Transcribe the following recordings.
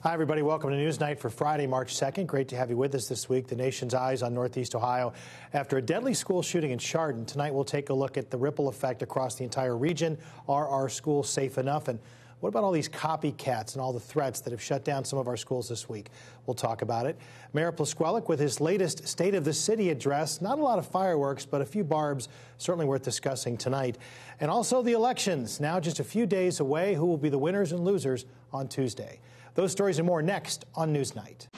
Hi, everybody. Welcome to NewsNite for Friday, March 2nd. Great to have you with us this week. The nation's eyes on Northeast Ohio after a deadly school shooting in Chardon. Tonight, we'll take a look at the ripple effect across the entire region. Are our schools safe enough? And what about all these copycats and all the threats that have shut down some of our schools this week? We'll talk about it. Mayor Plusquellic with his latest State of the City address. Not a lot of fireworks, but a few barbs certainly worth discussing tonight. And also the elections. Now just a few days away. Who will be the winners and losers on Tuesday? Those stories and more next on NewsNite.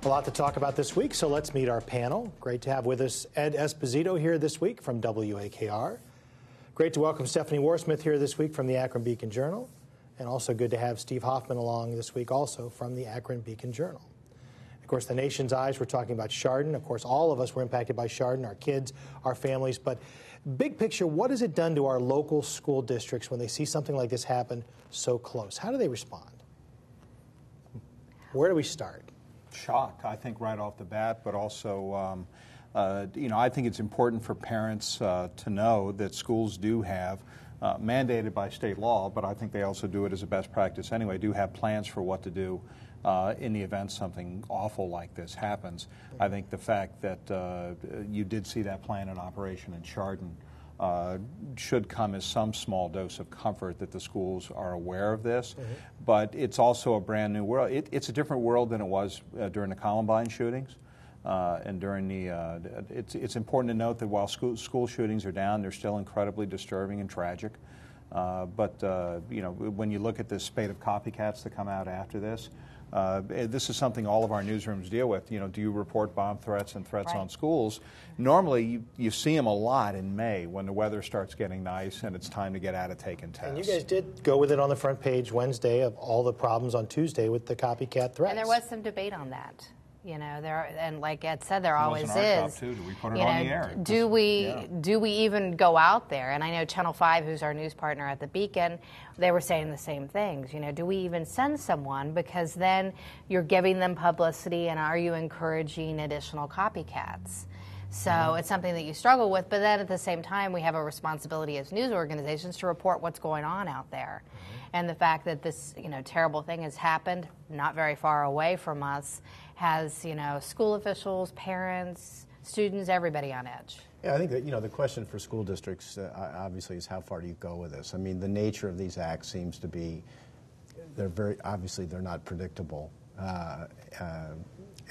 A lot to talk about this week, so let's meet our panel. Great to have with us Ed Esposito here this week from WAKR. Great to welcome Stephanie Warsmith here this week from the Akron Beacon Journal. And also good to have Steve Hoffman along this week also from the Akron Beacon Journal. Of course, the nation's eyes, we're talking about Chardon. Of course, all of us were impacted by Chardon, our kids, our families. But big picture, what has it done to our local school districts when they see something like this happen so close? How do they respond? Where do we start? Shock, I think, right off the bat, but also, I think it's important for parents to know that schools do have mandated by state law, but I think they also do it as a best practice anyway, do have plans for what to do in the event something awful like this happens. I think the fact that you did see that plan in operation in Chardon should come as some small dose of comfort that the schools are aware of this. But it's also a brand new world. It's a different world than it was during the Columbine shootings. And during the, it's important to note that while school shootings are down, they're still incredibly disturbing and tragic. When you look at this spate of copycats that come out after this is something all of our newsrooms deal with. Do you report bomb threats and threats on schools? Normally, you see them a lot in May when the weather starts getting nice and it's time to get out of taking tests. And you guys did go with it on the front page Wednesday of all the problems on Tuesday with the copycat threats. And there was some debate on that. And like Ed said, there always is. Job too. Do we put it on the air? Do we even go out there? And I know Channel 5, who's our news partner at the Beacon, they were saying the same things. Do we even send someone? Because then you're giving them publicity, and are you encouraging additional copycats? So it's something that you struggle with, but then at the same time, we have a responsibility as news organizations to report what's going on out there. And the fact that this, terrible thing has happened not very far away from us has, school officials, parents, students, everybody on edge. Yeah, I think that, the question for school districts obviously is how far do you go with this? I mean, the nature of these acts seems to be, they're not predictable.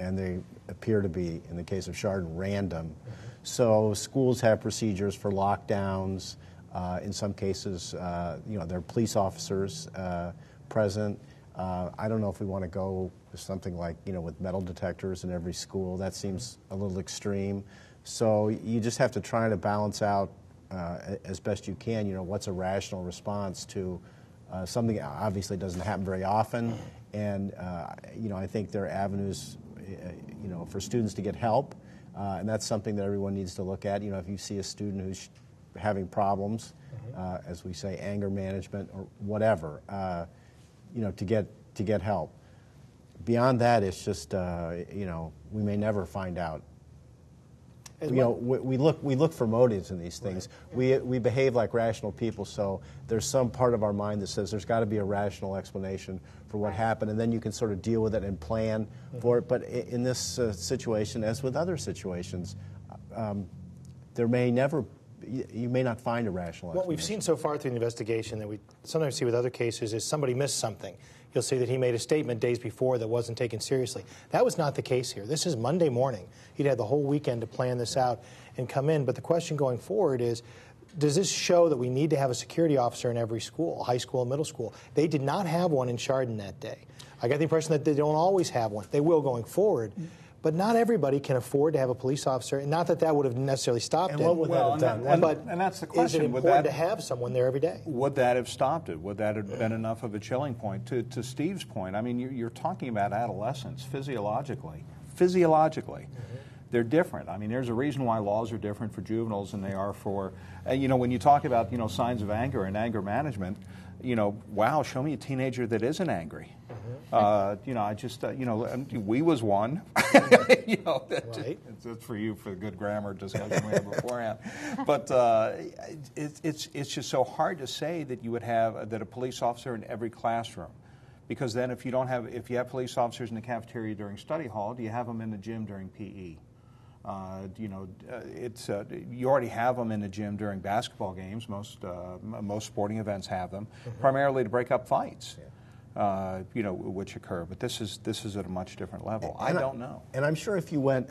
And they appear to be, in the case of Chardon, random. So schools have procedures for lockdowns. In some cases, there are police officers present. I don't know if we want to go with something like, with metal detectors in every school. That seems a little extreme. So you just have to try to balance out as best you can, what's a rational response to something that obviously doesn't happen very often. And, I think there are avenues, for students to get help. And that's something that everyone needs to look at. If you see a student who's having problems, as we say, anger management or whatever, to get help. Beyond that, it's just, we may never find out. We look for motives in these things. Right. We behave like rational people, so there's some part of our mind that says there's got to be a rational explanation for what happened, and then you can sort of deal with it and plan for it. But in this situation, as with other situations, you may not find a rational explanation. What we've seen so far through the investigation that we sometimes see with other cases is somebody missed something. You'll see that he made a statement days before that wasn't taken seriously. That was not the case here. This is Monday morning. He'd had the whole weekend to plan this out and come in. But the question going forward is, does this show that we need to have a security officer in every school, high school and middle school? They did not have one in Chardon that day. I got the impression that they don't always have one. They will going forward. But not everybody can afford to have a police officer, and not that that would have necessarily stopped it. And what would that have done? And that's the question. Is it important to have someone there every day? Would that have stopped it? Would that have been enough of a chilling point? To Steve's point, I mean, you're talking about adolescents physiologically. They're different. I mean, there's a reason why laws are different for juveniles than they are for, when you talk about, signs of anger and anger management, wow, show me a teenager that isn't angry. I just, we was one. That's for you for the good grammar discussion we had beforehand. But it's just so hard to say that you would have that a police officer in every classroom, because then if you have police officers in the cafeteria during study hall, do you have them in the gym during PE? You already have them in the gym during basketball games. Most sporting events have them, primarily to break up fights, which occur. But this is at a much different level. I don't know. And I'm sure if you went,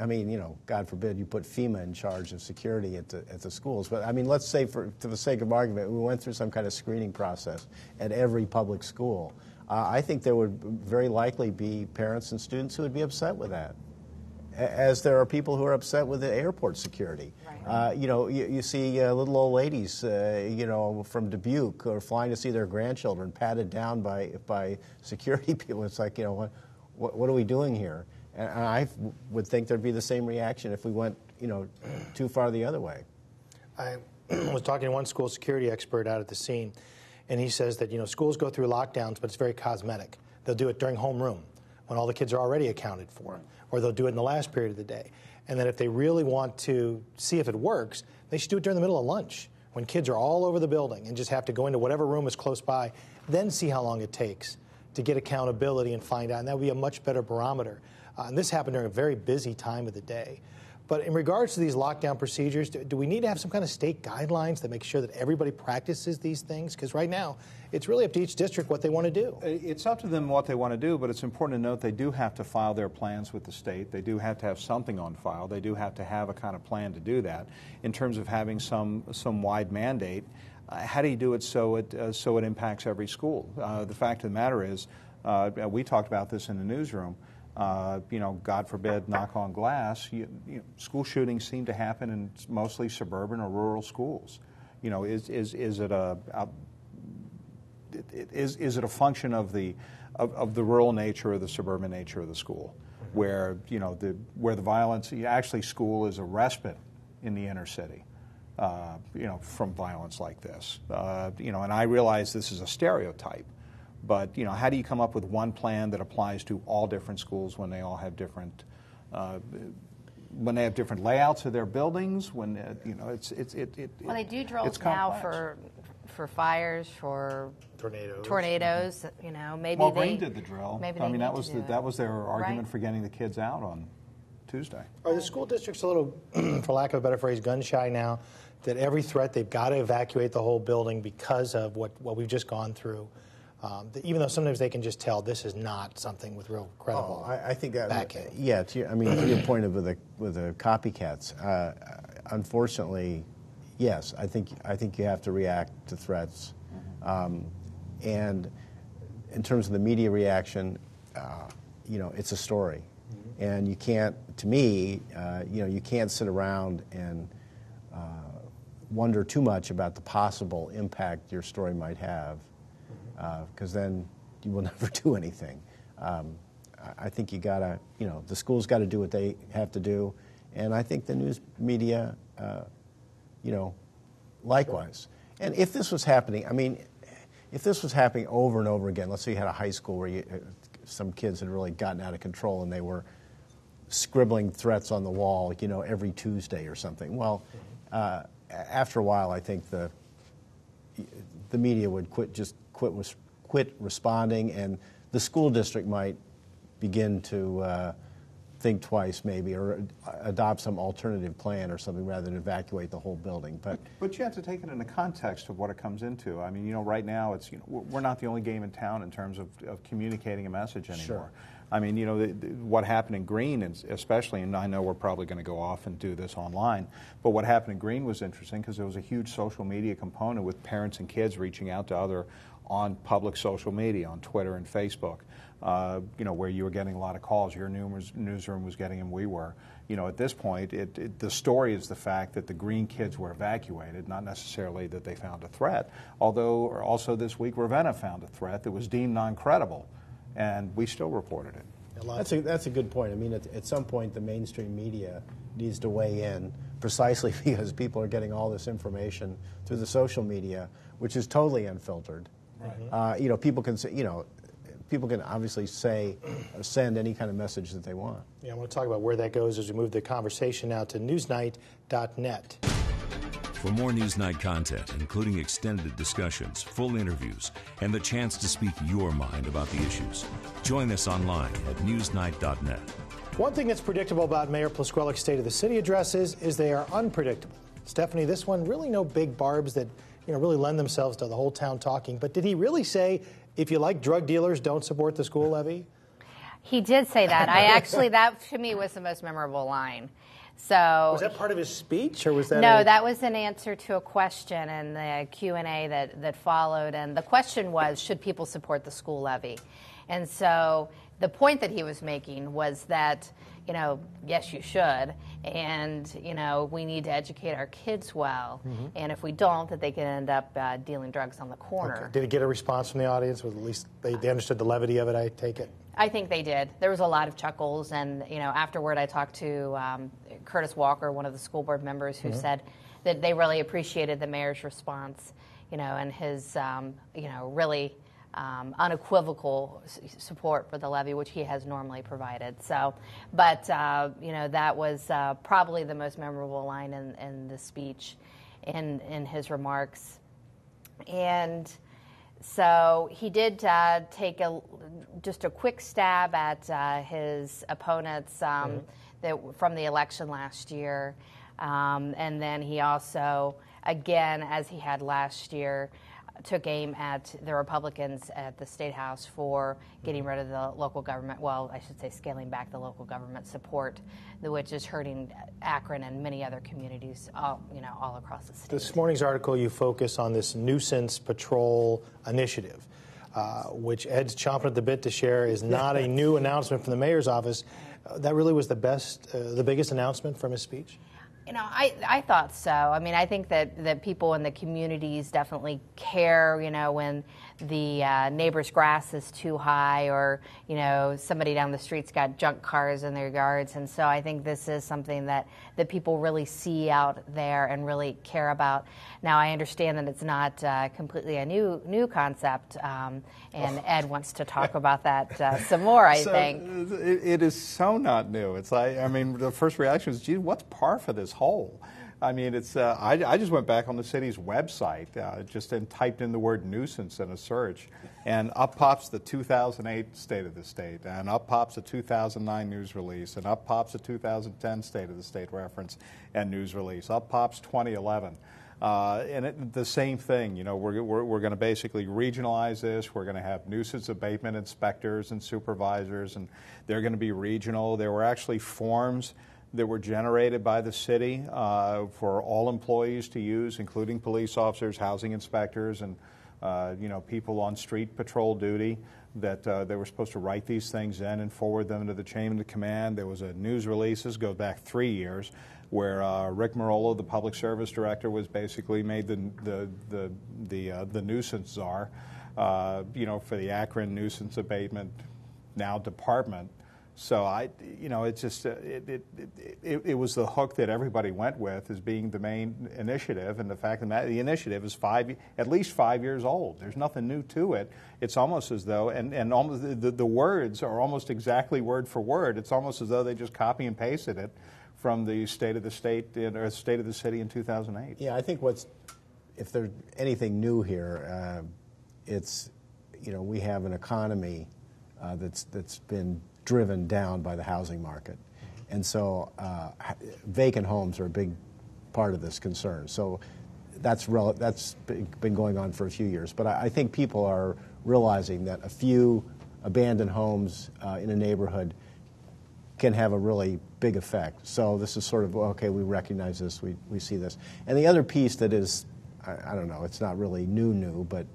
God forbid you put FEMA in charge of security at the schools. But let's say for the sake of argument, we went through some kind of screening process at every public school. I think there would very likely be parents and students who would be upset with that, as there are people who are upset with the airport security. Right. You see little old ladies, from Dubuque who are flying to see their grandchildren patted down by security people. It's like, what are we doing here? And I would think there'd be the same reaction if we went, too far the other way. I was talking to one school security expert out at the scene, and he says that, schools go through lockdowns, but it's very cosmetic. They'll do it during homeroom, when all the kids are already accounted for, or they'll do it in the last period of the day. And then if they really want to see if it works, they should do it during the middle of lunch, when kids are all over the building and just have to go into whatever room is close by, then see how long it takes to get accountability and find out. And that would be a much better barometer. And this happened during a very busy time of the day. But in regards to these lockdown procedures, do we need to have some kind of state guidelines that make sure that everybody practices these things? Because right now, it's really up to each district what they want to do. It's up to them what they want to do, but it's important to note they do have to file their plans with the state. They do have to have something on file. They do have to have a kind of plan to do that. In terms of having some wide mandate, how do you do it so it impacts every school? The fact of the matter is, we talked about this in the newsroom. God forbid, knock on glass, school shootings seem to happen in mostly suburban or rural schools. Is it a function of the rural nature or the suburban nature of the school, where the violence, actually school is a respite in the inner city, from violence like this, and I realize this is a stereotype. But how do you come up with one plan that applies to all different schools when they all have different layouts of their buildings? When well, they do drills now for fires, for tornadoes. Maybe Green did the drill. Maybe that was their argument for getting the kids out on Tuesday. Are the school districts a little, for lack of a better phrase, gun shy now? That every threat they've got to evacuate the whole building because of what we've just gone through. Even though sometimes they can just tell this is not something with real credible. I think that backing. Yeah. To your point of with the copycats, unfortunately, yes. I think you have to react to threats, and in terms of the media reaction, it's a story, and you can't. To me, you can't sit around and wonder too much about the possible impact your story might have. Because then you will never do anything. I think you gotta, the schools got to do what they have to do, and I think the news media, likewise. And if this was happening, if this was happening over and over again, let's say you had a high school where some kids had really gotten out of control and they were scribbling threats on the wall, every Tuesday or something. Well, after a while, I think the media would quit responding, and the school district might begin to think twice, maybe, or adopt some alternative plan or something rather than evacuate the whole building. But you have to take it in the context of what it comes into. Right now it's we're not the only game in town in terms of communicating a message anymore. Sure. What happened in Green, especially, and I know we're probably going to go off and do this online, but what happened in Green was interesting because there was a huge social media component with parents and kids reaching out to other on public social media, on Twitter and Facebook, where you were getting a lot of calls. Your newsroom was getting them, we were. At this point, the story is the fact that the Green kids were evacuated, not necessarily that they found a threat, although also this week Ravenna found a threat that was deemed non-credible, and we still reported it. That's a good point. At some point, the mainstream media needs to weigh in precisely because people are getting all this information through the social media, which is totally unfiltered. Right. People can say, people can obviously send any kind of message that they want. Yeah, I want to talk about where that goes as we move the conversation now to newsnight.net. For more NewsNight content, including extended discussions, full interviews, and the chance to speak your mind about the issues, join us online at newsnight.net. One thing that's predictable about Mayor Plusquellic's State of the City addresses is they are unpredictable. Stephanie, this one, really no big barbs that really lend themselves to the whole town talking. But did he really say, if you like drug dealers, don't support the school levy? He did say that. That to me was the most memorable line. So was that part of his speech, or was that? No, that was an answer to a question in the Q&A that followed. And the question was, should people support the school levy? And so the point that he was making was that, yes, you should. And, we need to educate our kids well. Mm-hmm. And if we don't, that they can end up dealing drugs on the corner. Okay. Did it get a response from the audience? At least they understood the levity of it, I take it? I think they did. There was a lot of chuckles. And, afterward I talked to Curtis Walker, one of the school board members, who mm-hmm. said that they really appreciated the mayor's response, and his, really unequivocal support for the levy, which he has normally provided. So, but, that was probably the most memorable line in the speech, in his remarks. And so he did take just a quick stab at his opponents from the election last year. And then he also, again, as he had last year, took aim at the Republicans at the State House for getting rid of the local government, well, I should say scaling back the local government support, which is hurting Akron and many other communities all across the state. This morning's article, you focus on this nuisance patrol initiative, which Ed's chomping at the bit to share is not a new announcement from the mayor's office. That really was the biggest announcement from his speech? I thought so. I mean, I think that people in the communities definitely care, when the neighbor's grass is too high, or, somebody down the street's got junk cars in their yards. And so I think this is something that people really see out there and really care about. Now, I understand that it's not completely a new concept, and Ed wants to talk about that some more, I think. It is so not new. It's like, the first reaction was, gee, what's par for this hole? I mean, it's. I just went back on the city's website, and typed in the word nuisance in a search, and up pops the 2008 State of the State, and up pops the 2009 news release, and up pops the 2010 State of the State reference and news release. Up pops 2011. And the same thing, we're going to basically regionalize this. We're going to have nuisance abatement inspectors and supervisors, and they're going to be regional. There were actually forms that were generated by the city for all employees to use, including police officers, housing inspectors, and people on street patrol duty, that they were supposed to write these things in and forward them to the chain of command. There was a news releases, goes back 3 years, where Rick Marola, the public service director, was basically made the nuisance czar, for the Akron nuisance abatement now department. So it's just it was the hook that everybody went with as being the main initiative, and the fact that the initiative is at least 5 years old. There's nothing new to it. It's almost as though, and almost the words are almost exactly word for word. It's almost as though they just copy and pasted it from the State of the State or State of the City in 2008. Yeah, I think if there's anything new here, it's we have an economy that's been driven down by the housing market. And so vacant homes are a big part of this concern. So that's been going on for a few years. But I think people are realizing that a few abandoned homes in a neighborhood can have a really big effect. So this is sort of, okay, we recognize this, we see this. And the other piece that is, I don't know, it's not really new, but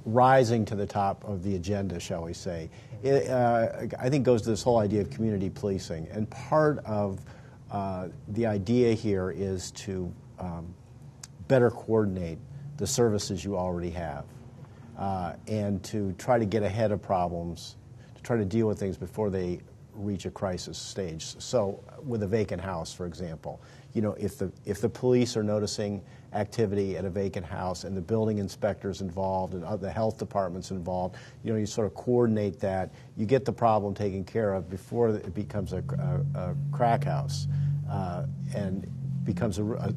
rising to the top of the agenda, shall we say, I think goes to this whole idea of community policing. And part of the idea here is to better coordinate the services you already have and to try to get ahead of problems, to try to deal with things before they reach a crisis stage. So with a vacant house, for example, if the police are noticing activity at a vacant house, and the building inspectors involved and the health departments involved. You know, you sort of coordinate that. You get the problem taken care of before it becomes a crack house and becomes a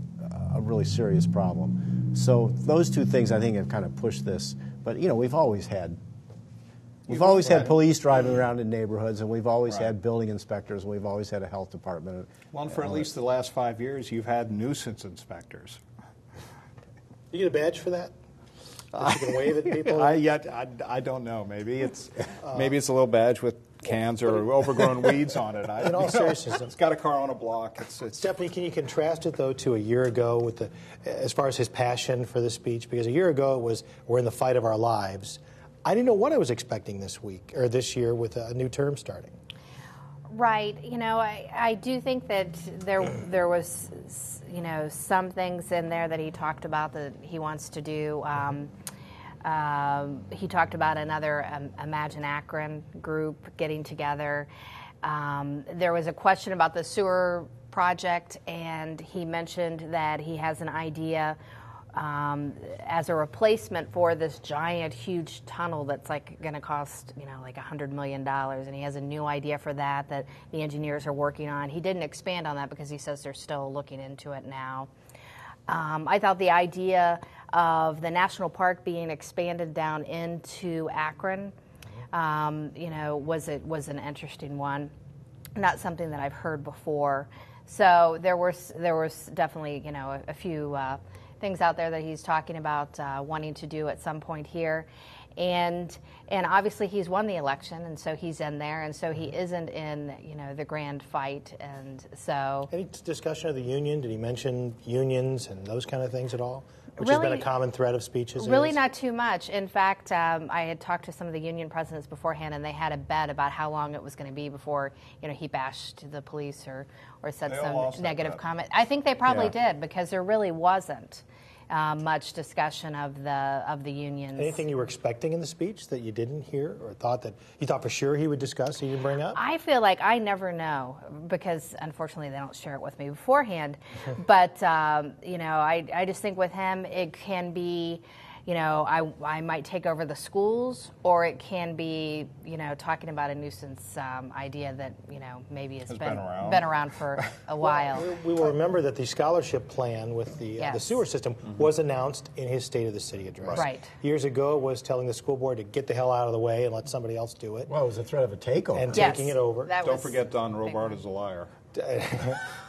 really serious problem. So those two things, I think, have kind of pushed this. But you know, we've always had police driving around in neighborhoods, and we've always had building inspectors, and we've always had a health department. Well, and for at least the last 5 years, you've had nuisance inspectors. You get a badge for that? That you can wave at people? I don't know. Maybe it's a little badge with cans or overgrown weeds on it. In all seriousness, it's got a car on a block. Stephanie, can you contrast it though to a year ago with as far as his passion for the speech? Because a year ago it was we're in the fight of our lives. I didn't know what I was expecting this week or this year with a new term starting. Right. You know, I do think that there was, you know, some things in there that he talked about that he wants to do. He talked about another Imagine Akron group getting together. There was a question about the sewer project, and he mentioned that he has an idea as a replacement for this giant, huge tunnel that's like going to cost, you know, like $100 million, and he has a new idea for that the engineers are working on. He didn't expand on that because he says they're still looking into it now. I thought the idea of the national park being expanded down into Akron, you know, was an interesting one. Not something that I've heard before. So there was definitely, you know, a few things out there that he's talking about wanting to do at some point here. And obviously he's won the election, and so he's in there, and so he isn't in, you know, the grand fight. And so, any discussion of the union? Did he mention unions and those kind of things at all? Which really, has been a common thread of speeches. Really, not too much. In fact, I had talked to some of the union presidents beforehand, and they had a bet about how long it was going to be before, you know, he bashed the police or said some negative comment. I think they probably did, because there really wasn't much discussion of the unions. Anything you were expecting in the speech that you didn't hear, or thought that you thought for sure he would discuss, he didn't bring up? I feel like I never know, because unfortunately they don't share it with me beforehand. But you know, I just think with him it can be, you know, I might take over the schools, or it can be, you know, talking about a nuisance idea that, you know, maybe has been around for a while. Well, we will remember that the scholarship plan with the sewer system was announced in his State of the City address. Right. Years ago, was telling the school board to get the hell out of the way and let somebody else do it. Well, it was a threat of a takeover. And taking it over. Don't forget Don Robart is a liar.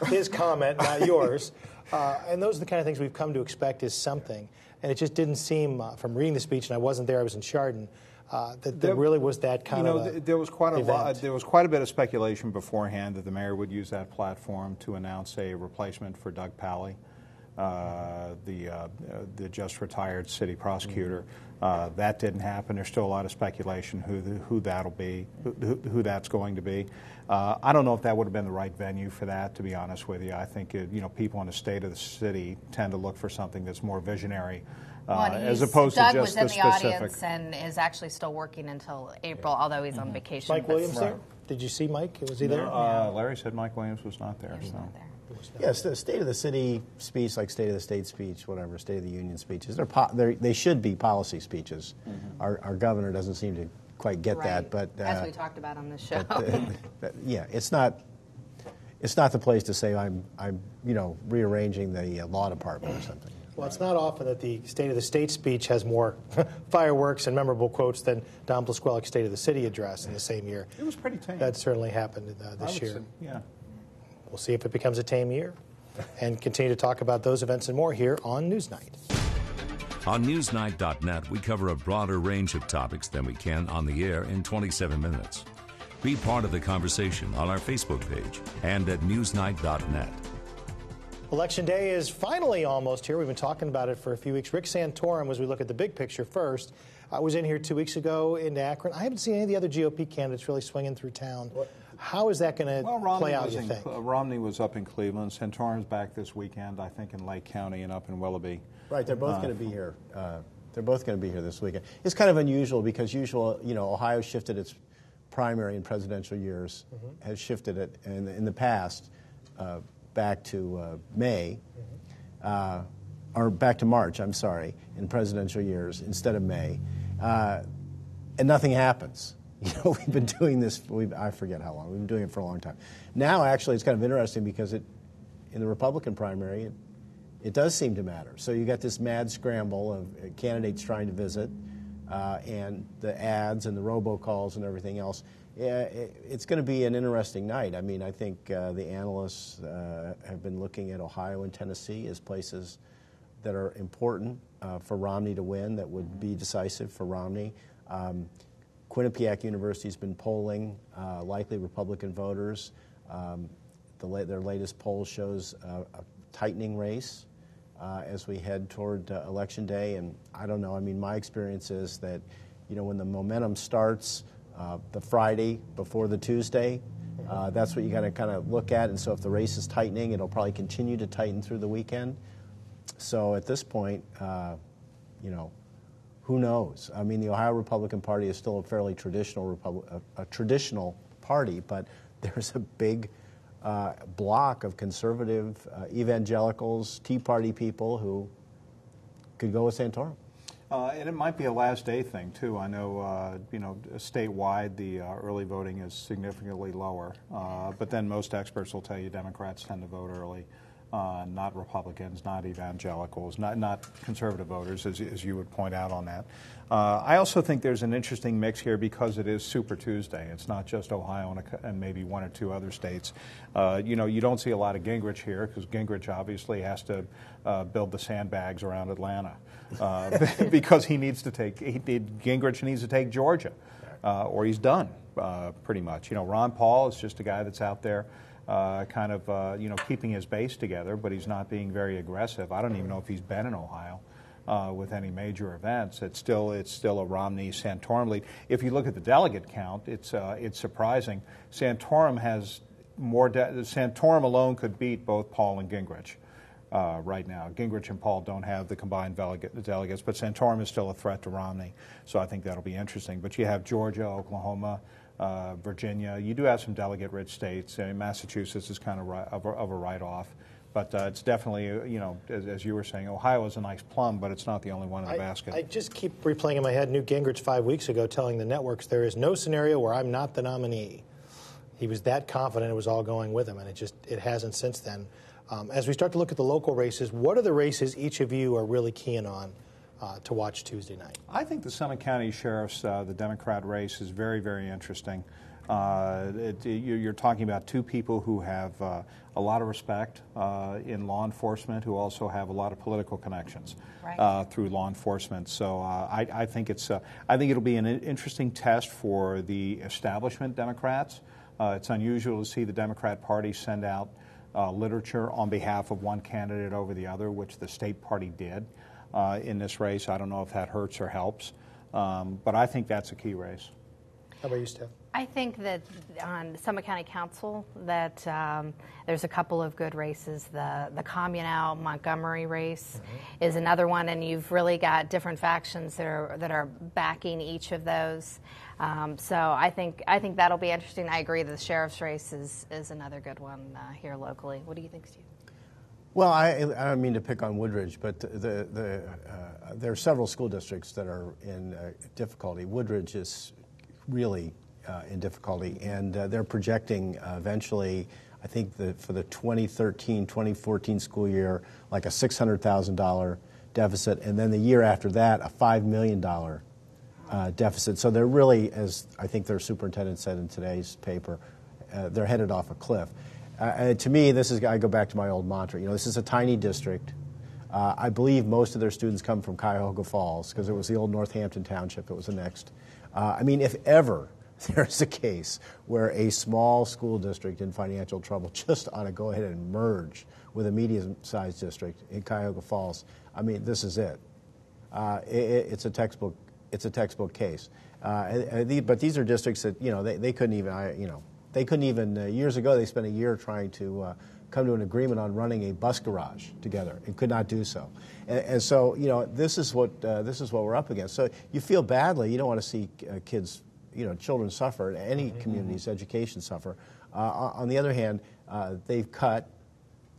His comment, not yours. And those are the kind of things we've come to expect is something. And it just didn't seem, from reading the speech, and I wasn't there, I was in Chardon, that there really was that kind of event. There was quite a bit of speculation beforehand that the mayor would use that platform to announce a replacement for Doug Pally, the just retired city prosecutor. That didn't happen. There's still a lot of speculation who that'll be, who that's going to be. I don't know if that would have been the right venue for that, to be honest with you. I think you know, people in the State of the City tend to look for something that's more visionary, as opposed Doug to just was in the the specific. audience and is actually still working until April, although he's on vacation. Mike Williams there? Did you see Mike? Was he there? Larry said Mike Williams was not there. He's So. not there. Yes, the State of the City speech, like State of the State speech, whatever, State of the Union speeches, they should be policy speeches. Our governor doesn't seem to quite get that, but as we talked about on this show, yeah, it's not the place to say I'm you know, rearranging the law department or something. Well, it's not often that the State of the State speech has more fireworks and memorable quotes than Don Plusquellic's State of the City address in the same year. It was pretty tame. That certainly happened this year. Yeah. We'll see if it becomes a tame year, and continue to talk about those events and more here on Newsnight. On NewsNight.net, we cover a broader range of topics than we can on the air in 27 minutes. Be part of the conversation on our Facebook page and at NewsNight.net. Election day is finally almost here. We've been talking about it for a few weeks. Rick Santorum, as we look at the big picture first, I was in here 2 weeks ago into Akron. I haven't seen any of the other GOP candidates really swinging through town. How is that going to play out, you think? Romney was up in Cleveland. Santorum's back this weekend, I think, in Lake County and up in Willoughby. Right, they're both going to be here. They're both going to be here this weekend. It's kind of unusual because you know, Ohio shifted its primary in presidential years, has shifted it in the past back to May. or back to March, I'm sorry, in presidential years instead of May, and nothing happens. We've been doing this, I forget how long, we've been doing it for a long time. Now, actually, it's kind of interesting because in the Republican primary, it does seem to matter. So you got this mad scramble of candidates trying to visit, and the ads and the robocalls and everything else. It's going to be an interesting night. I mean, I think the analysts have been looking at Ohio and Tennessee as places that are important for Romney to win, that would be decisive for Romney. Quinnipiac University has been polling likely Republican voters. Their latest poll shows a tightening race as we head toward Election Day. And I don't know, I mean, my experience is that, when the momentum starts the Friday before the Tuesday, that's what you got to kind of look at. And so if the race is tightening, it'll probably continue to tighten through the weekend. So at this point, who knows? I mean, the Ohio Republican Party is still a fairly traditional traditional party, but there's a big block of conservative evangelicals, Tea Party people who could go with Santorum. And it might be a last day thing too. I know, statewide the early voting is significantly lower, but then most experts will tell you Democrats tend to vote early, not Republicans, not evangelicals, not conservative voters, as you would point out on that. I also think there's an interesting mix here because it is Super Tuesday. It's not just Ohio and maybe one or two other states. You don't see a lot of Gingrich here because Gingrich obviously has to build the sandbags around Atlanta because Gingrich needs to take Georgia or he's done pretty much. Ron Paul is just a guy that's out there keeping his base together, but he's not being very aggressive. I don't even know if he's been in Ohio with any major events. It's still a Romney-Santorum lead. If you look at the delegate count, it's surprising. Santorum has more. Santorum alone could beat both Paul and Gingrich right now. Gingrich and Paul don't have the combined delegates, but Santorum is still a threat to Romney. So I think that'll be interesting. But you have Georgia, Oklahoma, Virginia. You do have some delegate-rich states. Massachusetts is kind of a write-off. But it's definitely, as you were saying, Ohio is a nice plum, but it's not the only one in the basket. I just keep replaying in my head Newt Gingrich 5 weeks ago telling the networks there is no scenario where I'm not the nominee. He was that confident it was all going with him, and it hasn't since then. As we start to look at the local races, what are the races each of you are really keen on to watch Tuesday night? I think the Summit County Sheriff's, the Democrat race, is very, very interesting. You're talking about two people who have a lot of respect in law enforcement, who also have a lot of political connections through law enforcement. So I think it'll be an interesting test for the establishment Democrats. It's unusual to see the Democrat Party send out literature on behalf of one candidate over the other, which the state party did in this race. I don't know if that hurts or helps, but I think that's a key race. How about you, Steph? I think that on Summit County Council that there's a couple of good races. The Communal-Montgomery race is another one, and you've really got different factions that are backing each of those. So I think that'll be interesting. I agree that the sheriff's race is another good one here locally. What do you think, Steve? Well, I don't mean to pick on Woodridge, but there are several school districts that are in difficulty. Woodridge is really in difficulty, and they're projecting eventually, I think for the 2013-2014 school year, like a $600,000 deficit, and then the year after that, a $5 million deficit. So they're really, as I think their superintendent said in today's paper, they're headed off a cliff. To me, I go back to my old mantra. This is a tiny district. I believe most of their students come from Cuyahoga Falls because it was the old Northampton Township. It was the next. If ever there's a case where a small school district in financial trouble just ought to go ahead and merge with a medium-sized district in Cuyahoga Falls, this is it. It's a textbook case. But these are districts that they couldn't even. Years ago, they spent a year trying to come to an agreement on running a bus garage together and could not do so. And so this is what we're up against. So you feel badly. You don't want to see kids, children suffer, any community's education suffer. On the other hand, they've cut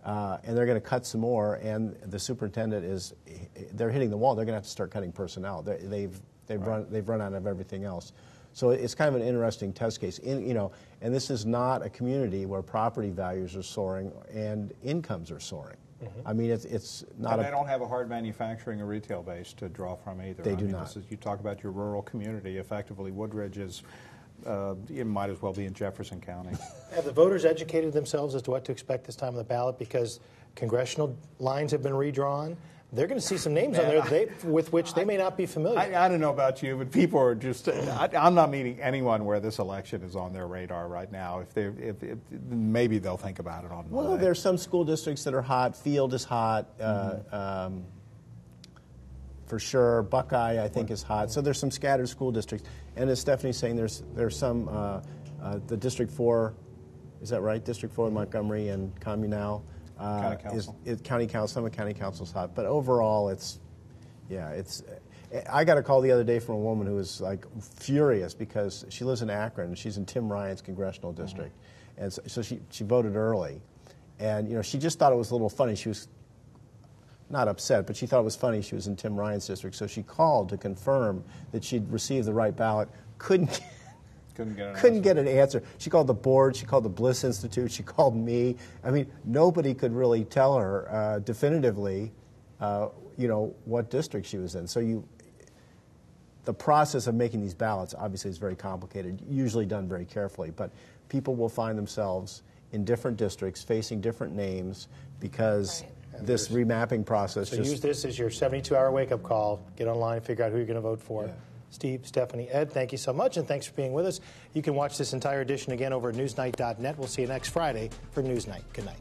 and they're going to cut some more, and the superintendent they're hitting the wall. They're going to have to start cutting personnel. They've run out of everything else. So it's kind of an interesting test case. And this is not a community where property values are soaring and incomes are soaring. I mean, it's not. And they don't have a hard manufacturing or retail base to draw from either. They do not. You talk about your rural community. Effectively, Woodridge is. It might as well be in Jefferson County. Have the voters educated themselves as to what to expect this time on the ballot? Because congressional lines have been redrawn. They're going to see some names on there with which they may not be familiar. I don't know about you, but people are just. I'm not meeting anyone where this election is on their radar right now. If maybe they'll think about it on Monday. Well, there's some school districts that are hot. Field is hot. For sure. Buckeye, I think, is hot. So there's some scattered school districts. And as Stephanie's saying, there's some, the District 4, is that right? District 4 in Montgomery and Communal. County Council. County Council, some of County Council's hot. But overall, I got a call the other day from a woman who was like furious because she lives in Akron and she's in Tim Ryan's congressional district. And so she voted early. And, she just thought it was a little funny. She was not upset, but she thought it was funny. She was in Tim Ryan's district, so she called to confirm that she'd received the right ballot. Couldn't get an answer. She called the board. She called the Bliss Institute. She called me. I mean, nobody could really tell her definitively, what district she was in. So the process of making these ballots obviously is very complicated. Usually done very carefully, but people will find themselves in different districts facing different names because. Right. This remapping process. So use this as your 72-hour wake-up call. Get online, figure out who you're going to vote for. Yeah. Steve, Stephanie, Ed, thank you so much, and thanks for being with us. You can watch this entire edition again over at newsnight.net. We'll see you next Friday for Newsnight. Good night.